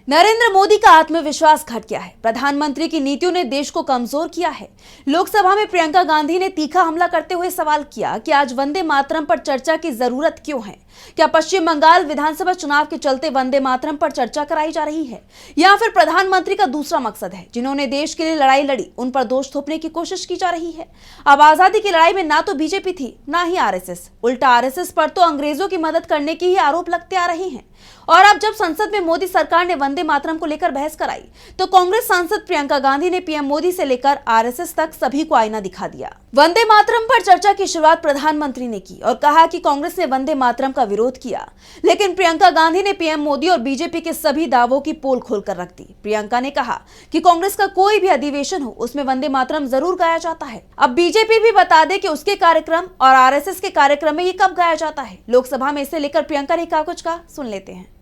नरेंद्र मोदी का आत्मविश्वास घट गया है। प्रधानमंत्री की नीतियों ने देश को कमजोर किया है। लोकसभा में प्रियंका गांधी ने तीखा हमला करते हुए सवाल किया कि आज वंदे मातरम पर चर्चा की जरूरत क्यों है। क्या पश्चिम बंगाल विधानसभा चुनाव के चलते वंदे मातरम पर चर्चा कराई जा रही है या फिर प्रधानमंत्री का दूसरा मकसद है? जिन्होंने देश के लिए लड़ाई लड़ी उन पर दोष थोपने की कोशिश की जा रही है। अब आजादी की लड़ाई में ना तो बीजेपी थी ना ही आरएसएस, उल्टा आरएसएस पर तो अंग्रेजों की मदद करने की ही आरोप लगते आ रहे हैं। और अब जब संसद में मोदी सरकार ने वंदे मातरम को लेकर बहस कराई तो कांग्रेस सांसद प्रियंका गांधी ने पीएम मोदी से लेकर आरएसएस तक सभी को आईना दिखा दिया। वंदे मातरम पर चर्चा की शुरुआत प्रधानमंत्री ने की और कहा कि कांग्रेस ने वंदे मातरम का विरोध किया, लेकिन प्रियंका गांधी ने पीएम मोदी और बीजेपी के सभी दावों की पोल खोलकर रख दी। प्रियंका ने कहा कि कांग्रेस का कोई भी अधिवेशन हो उसमें वंदे मातरम जरूर गाया जाता है। अब बीजेपी भी बता दे कि उसके कार्यक्रम और आरएसएस के कार्यक्रम में ये कब गाया जाता है। लोकसभा में इसे लेकर प्रियंका ने क्या कुछ कहा, सुन लेते हैं।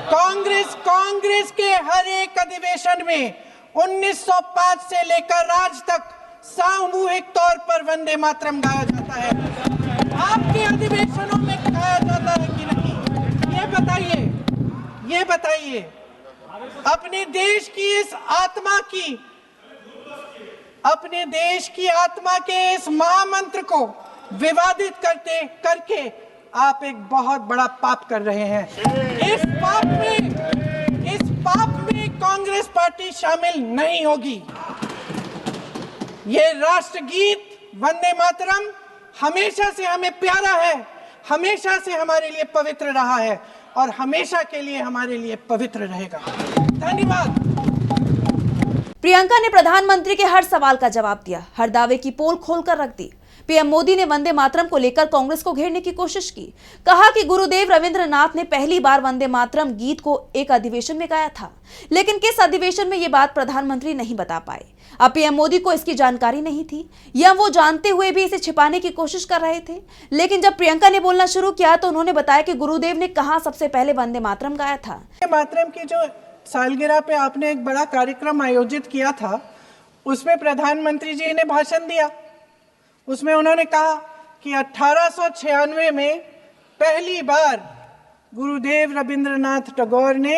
कांग्रेस के हर एक अधिवेशन में 1905 से लेकर आज तक सामूहिक तौर पर वंदे मातरम गाया जाता है। आपके अधिवेशनों में गाया जाता है कि नहीं, ये बताइए। अपने देश की आत्मा के इस महामंत्र को विवादित करके आप एक बहुत बड़ा पाप कर रहे हैं। इस पाप में कांग्रेस पार्टी शामिल नहीं होगी। ये राष्ट्रगीत वंदे मातरम हमेशा से हमें प्यारा है, हमेशा से हमारे लिए पवित्र रहा है और हमेशा के लिए हमारे लिए पवित्र रहेगा। धन्यवाद। प्रियंका ने प्रधानमंत्री के हर सवाल का जवाब दिया, हर दावे की पोल खोलकर रख दी। पीएम मोदी ने वंदे मातरम को लेकर कांग्रेस को घेरने की कोशिश की। कहा कि गुरुदेव रविंद्रनाथ ने पहली बार वंदे मातरम गीत को एक अधिवेशन में गाया था, लेकिन किस अधिवेशन में ये बात प्रधानमंत्री नहीं बता पाए। अब पीएम मोदी को इसकी जानकारी नहीं थी या वो जानते हुए भी इसे छिपाने की कोशिश कर रहे थे। लेकिन जब प्रियंका ने बोलना शुरू किया तो उन्होंने बताया कि गुरुदेव ने कहां सबसे पहले वंदे मातरम गाया था। मातरम की जो सालगिरह पे आपने एक बड़ा कार्यक्रम आयोजित किया था, उसमें प्रधानमंत्री जी ने भाषण दिया। उसमें उन्होंने कहा कि 1896 में पहली बार गुरुदेव रविंद्रनाथ टैगोर ने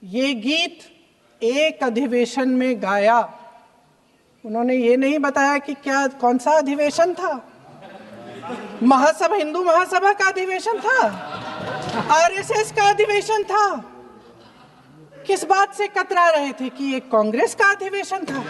ये गीत एक अधिवेशन में गाया। उन्होंने ये नहीं बताया कि कौन सा अधिवेशन था। हिंदू महासभा का अधिवेशन था, आरएसएस का अधिवेशन था। किस बात से कतरा रहे थे कि ये कांग्रेस का अधिवेशन था।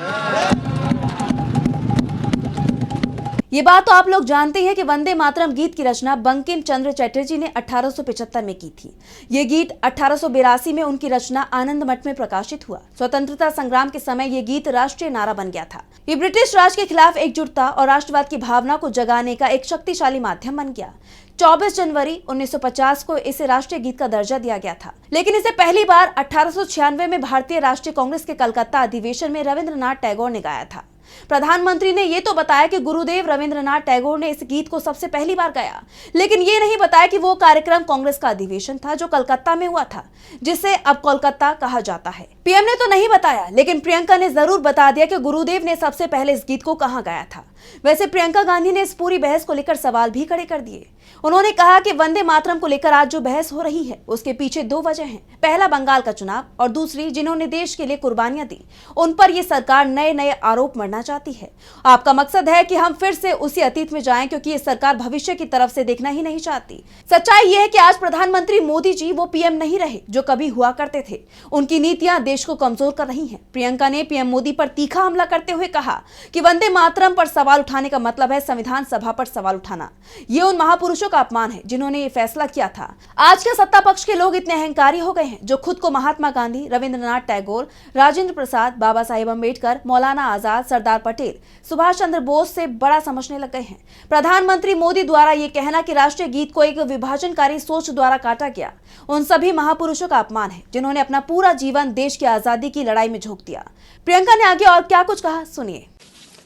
ये बात तो आप लोग जानते हैं कि वंदे मातरम गीत की रचना बंकिम चंद्र चटर्जी ने 1875 में की थी। ये गीत 1882 में उनकी रचना आनंद मठ में प्रकाशित हुआ। स्वतंत्रता संग्राम के समय ये गीत राष्ट्रीय नारा बन गया था। ये ब्रिटिश राज के खिलाफ एकजुटता और राष्ट्रवाद की भावना को जगाने का एक शक्तिशाली माध्यम बन गया। 24 जनवरी 1950 को इसे राष्ट्रीय गीत का दर्जा दिया गया था, लेकिन इसे पहली बार 1896 में भारतीय राष्ट्रीय कांग्रेस के कलकत्ता अधिवेशन में रविंद्रनाथ टैगोर ने गाया था। प्रधानमंत्री ने यह तो बताया कि गुरुदेव रविंद्रनाथ टैगोर ने इस गीत को सबसे पहली बार गाया, लेकिन ये नहीं बताया कि वो कार्यक्रम कांग्रेस का अधिवेशन था जो कलकत्ता में हुआ था, जिसे अब कोलकाता कहा जाता है। पीएम ने तो नहीं बताया, लेकिन प्रियंका ने जरूर बता दिया कि गुरुदेव ने सबसे पहले इस गीत को कहां गाया था। वैसे प्रियंका गांधी ने इस पूरी बहस को लेकर सवाल भी खड़े कर दिए। उन्होंने कहा कि वंदे मातरम को लेकर आज जो बहस हो रही है उसके पीछे दो वजह हैं। पहला बंगाल का चुनाव और दूसरी जिन्होंने देश के लिए कुर्बानियां दी उन पर यह सरकार नए नए आरोप मढ़ना चाहती है। आपका मकसद है कि हम फिर से उसी अतीत में जाएं, क्योंकि ये सरकार भविष्य की तरफ से देखना ही नहीं चाहती। सच्चाई यह है कि आज प्रधानमंत्री मोदी जी वो पीएम नहीं रहे जो कभी हुआ करते थे। उनकी नीतियां देश को कमजोर कर रही हैं। प्रियंका ने पीएम मोदी पर तीखा हमला करते हुए कहा कि वंदे मातरम पर सवाल उठाने का मतलब है संविधान सभा पर सवाल उठाना। ये उन महापुरुषों का अपमान है जिन्होंने ये फैसला किया था। आज के सत्ता पक्ष के लोग इतने अहंकारी हो गए हैं जो खुद को महात्मा गांधी, रविंद्रनाथ टैगोर, राजेंद्र प्रसाद, बाबा साहेब अम्बेडकर, मौलाना आजाद, सरदार पटेल, सुभाष चंद्र बोस से बड़ा समझने लग गए हैं। प्रधानमंत्री मोदी द्वारा यह कहना कि राष्ट्रीय गीत को एक विभाजनकारी सोच द्वारा काटा गया उन सभी महापुरुषों का अपमान है जिन्होंने अपना पूरा जीवन देश की आजादी की लड़ाई में झोंक दिया। प्रियंका ने आगे और क्या कुछ कहा, सुनिए।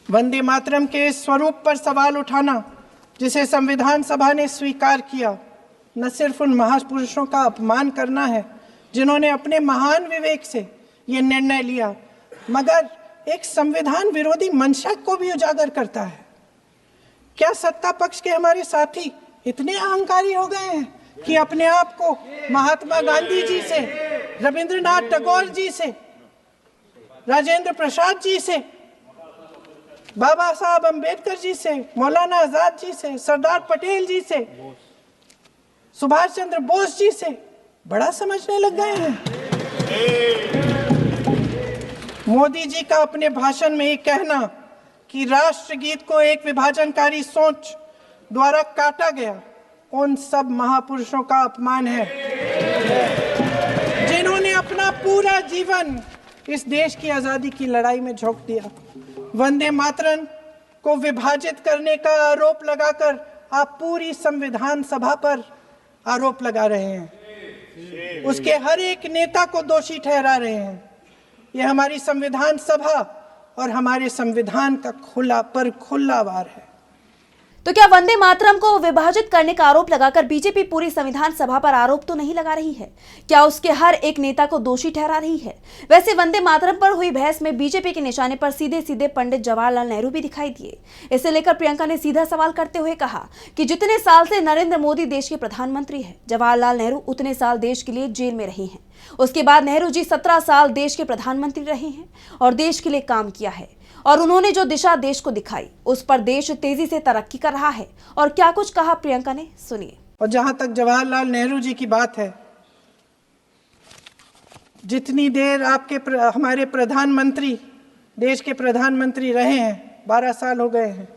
वंदे मातरम के स्वरूप पर सवाल उठाना जिसे संविधान सभा ने स्वीकार किया, न सिर्फ उन महापुरुषों का अपमान करना है जिन्होंने अपने महान विवेक से ये निर्णय लिया, मगर एक संविधान विरोधी मंशा को भी उजागर करता है। क्या सत्ता पक्ष के हमारे साथी इतने अहंकारी हो गए हैं कि अपने आप को महात्मा गांधी जी से रविंद्रनाथ टैगोर जी से, राजेंद्र प्रसाद जी से, बाबा साहब अंबेडकर जी से, मौलाना आजाद जी से, सरदार पटेल जी से, सुभाष चंद्र बोस जी से बड़ा समझने लग गए हैं। मोदी जी का अपने भाषण में ये कहना कि राष्ट्रगीत को एक विभाजनकारी सोच द्वारा काटा गया, उन सब महापुरुषों का अपमान है जिन्होंने अपना पूरा जीवन इस देश की आजादी की लड़ाई में झोंक दिया। वंदे मातरम को विभाजित करने का आरोप लगाकर आप पूरी संविधान सभा पर आरोप लगा रहे हैं, उसके हर एक नेता को दोषी ठहरा रहे हैं। यह हमारी संविधान सभा और हमारे संविधान का खुला वार है। तो क्या वंदे मातरम को विभाजित करने का आरोप लगाकर बीजेपी पूरी संविधान सभा पर आरोप तो नहीं लगा रही है? क्या उसके हर एक नेता को दोषी ठहरा रही है? वैसे वंदे मातरम पर हुई बहस में बीजेपी के निशाने पर सीधे सीधे पंडित जवाहरलाल नेहरू भी दिखाई दिए। इसे लेकर प्रियंका ने सीधा सवाल करते हुए कहा कि जितने साल से नरेंद्र मोदी देश के प्रधानमंत्री है, जवाहरलाल नेहरू उतने साल देश के लिए जेल में रहे हैं। उसके बाद नेहरू जी 17 साल देश के प्रधानमंत्री रहे हैं और देश के लिए काम किया है, और उन्होंने जो दिशा देश को दिखाई उस पर देश तेजी से तरक्की कर रहा है। और क्या कुछ कहा प्रियंका ने, सुनिए। और जहां तक जवाहरलाल नेहरू जी की बात है, जितनी देर हमारे प्रधानमंत्री देश के प्रधानमंत्री रहे हैं, 12 साल हो गए हैं,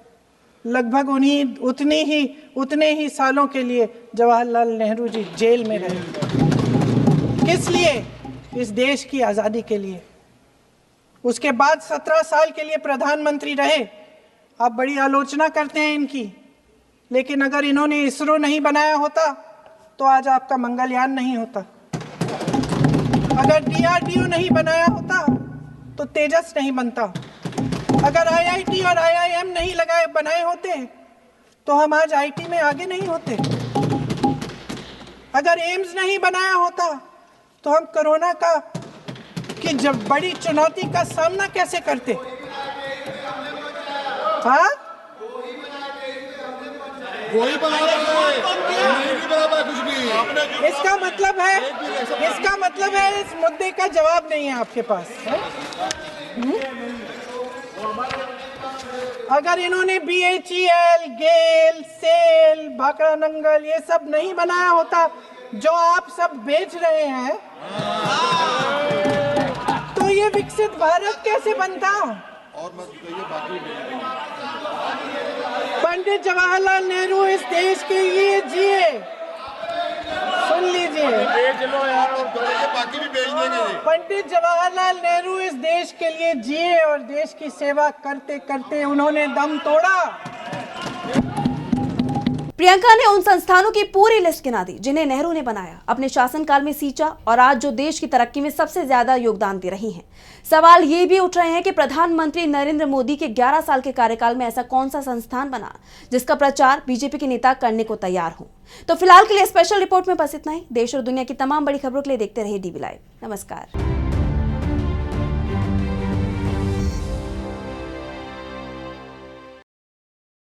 लगभग उतने ही सालों के लिए जवाहरलाल नेहरू जी जेल में रहे। किस लिए? इस देश की आजादी के लिए। उसके बाद 17 साल के लिए प्रधानमंत्री रहे। आप बड़ी आलोचना करते हैं इनकी, लेकिन अगर इन्होंने इसरो नहीं बनाया होता तो आज आपका मंगलयान नहीं होता। अगर DRDO नहीं बनाया होता तो तेजस नहीं बनता। अगर IIT और IIM नहीं बनाए होते तो हम आज IT में आगे नहीं होते। अगर एम्स नहीं बनाया होता तो हम कोरोना की जब बड़ी चुनौती का सामना कैसे करते? हाँ? इसका मतलब है इस मुद्दे का जवाब नहीं है आपके पास। अगर इन्होंने BHEL, गेल, सेल, भाखड़ा नंगल ये सब नहीं बनाया होता जो आप सब बेच रहे हैं, तो ये विकसित भारत कैसे बनता? पंडित जवाहरलाल नेहरू इस देश के लिए जिए। सुन लीजिए, बाकी भी बेच देंगे। पंडित जवाहरलाल नेहरू इस देश के लिए जिए और देश की सेवा करते करते उन्होंने दम तोड़ा। प्रियंका ने उन संस्थानों की पूरी लिस्ट गिना दी जिन्हें नेहरू ने बनाया, अपने शासनकाल में सींचा और आज जो देश की तरक्की में सबसे ज्यादा योगदान दे रही हैं। सवाल ये भी उठ रहे हैं कि प्रधानमंत्री नरेंद्र मोदी के 11 साल के कार्यकाल में ऐसा कौन सा संस्थान बना जिसका प्रचार बीजेपी के नेता करने को तैयार हो। तो फिलहाल के लिए स्पेशल रिपोर्ट में बस इतना ही। देश और दुनिया की तमाम बड़ी खबरों के लिए देखते रहिए DV लाइव। नमस्कार।